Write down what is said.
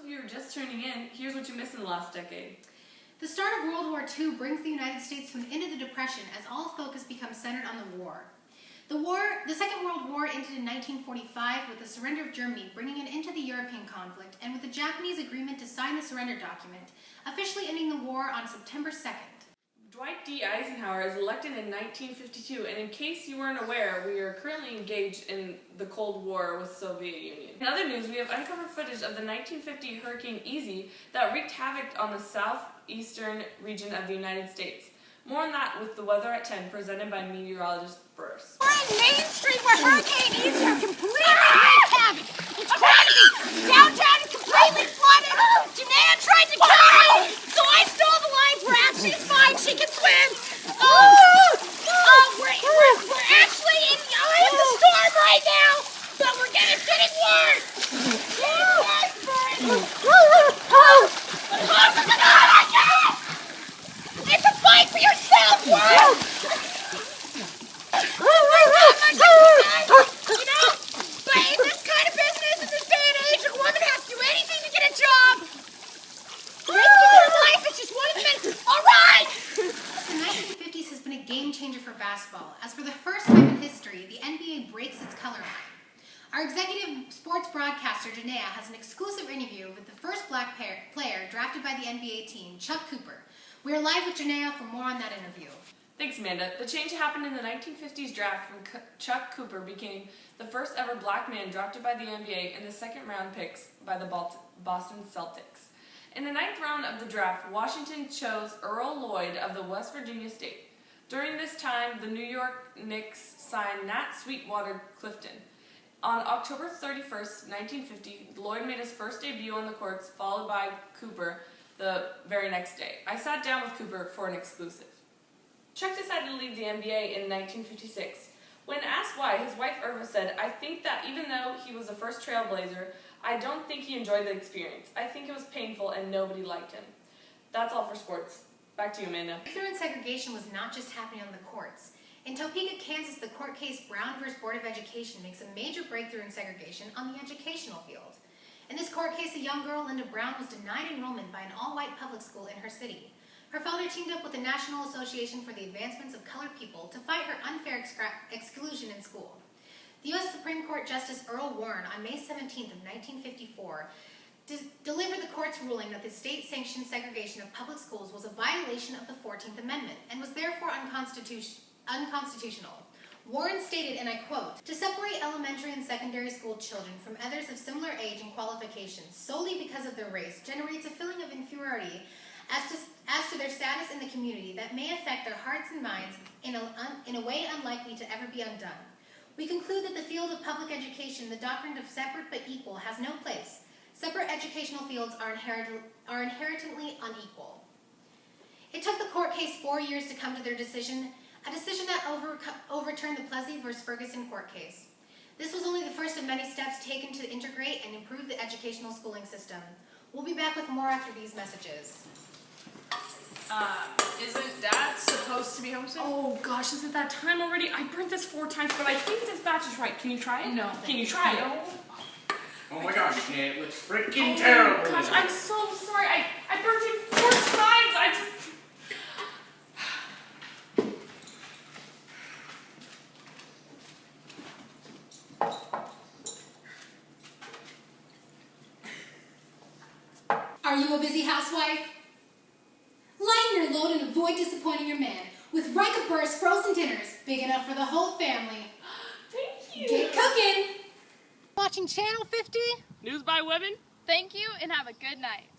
of you are just tuning in, here's what you missed in the last decade. The start of World War II brings the United States to an end of the Depression as all focus becomes centered on the war. The Second World War ended in 1945 with the surrender of Germany, bringing an end to the European conflict, and with the Japanese agreement to sign the surrender document, officially ending the war on September 2nd. Dwight D. Eisenhower is elected in 1952, and in case you weren't aware, we are currently engaged in the Cold War with the Soviet Union. In other news, we have uncovered footage of the 1950 Hurricane Easy that wreaked havoc on the southeastern region of the United States. More on that with the Weather at 10, presented by meteorologist Burris. We're in Main Street where Hurricane Easy completely wreaked havoc. It's crazy! Downtown is completely flooded! Janaea tried to kill me, so I stole the life raft. She's fine, she can swim. We're actually in the eye of the storm right now, but it's getting worse. It's a fight for yourself, world! You know, but in this kind of business, in this day and age, a woman has to do anything to get a job. Risking her life is just one of the men. All right! The 1950s has been a game changer for basketball, as for the first time in history, the NBA breaks its color line. Our executive sports broadcaster, Janaea, has an exclusive interview with the first black player drafted by the NBA team, Chuck Cooper. We are live with Janaea for more on that interview. Thanks, Amanda. The change happened in the 1950s draft when Chuck Cooper became the first ever black man drafted by the NBA in the second round picks by the Boston Celtics. In the 9th round of the draft, Washington chose Earl Lloyd of the West Virginia State. During this time, the New York Knicks signed Nat Sweetwater Clifton. On October 31st, 1950, Lloyd made his first debut on the courts, followed by Cooper the very next day. I sat down with Cooper for an exclusive. Chuck decided to leave the NBA in 1956. When asked why, his wife Irva said, "I think that even though he was the first trailblazer, I don't think he enjoyed the experience. I think it was painful and nobody liked him." That's all for sports. Back to you, Amanda. Breakthrough in segregation was not just happening on the courts. In Topeka, Kansas, the court case Brown v. Board of Education makes a major breakthrough in segregation on the educational field. In this court case, a young girl, Linda Brown, was denied enrollment by an all-white public school in her city. Her father teamed up with the National Association for the Advancement of Colored People to fight her unfair exclusion in school. The U.S. Supreme Court Justice Earl Warren, on May 17th of 1954, delivered the court's ruling that the state-sanctioned segregation of public schools was a violation of the 14th Amendment and was therefore unconstitutional. Warren stated, and I quote, "To separate elementary and secondary school children from others of similar age and qualifications solely because of their race generates a feeling of inferiority as to their status in the community that may affect their hearts and minds in a way unlikely to ever be undone. We conclude that the field of public education, the doctrine of separate but equal, has no place. Separate educational fields are inherently unequal." It took the court case 4 years to come to their decision, a decision that overturned the Plessy v. Ferguson court case. This was only the first of many steps taken to integrate and improve the educational schooling system. We'll be back with more after these messages. Isn't Dad supposed to be home soon? Oh gosh, is it that time already? I burnt this 4 times, but I think this batch is right. Can you try it? No. Can you try it? Oh my gosh, it looks freaking terrible. Gosh, I'm so sorry. I burnt it 4 times. I just... Are you a busy housewife? Lighten your load and avoid disappointing your man with Rika Burst frozen dinners, big enough for the whole family. Thank you. Get cooking! Watching Channel 50? News by women? Thank you and have a good night.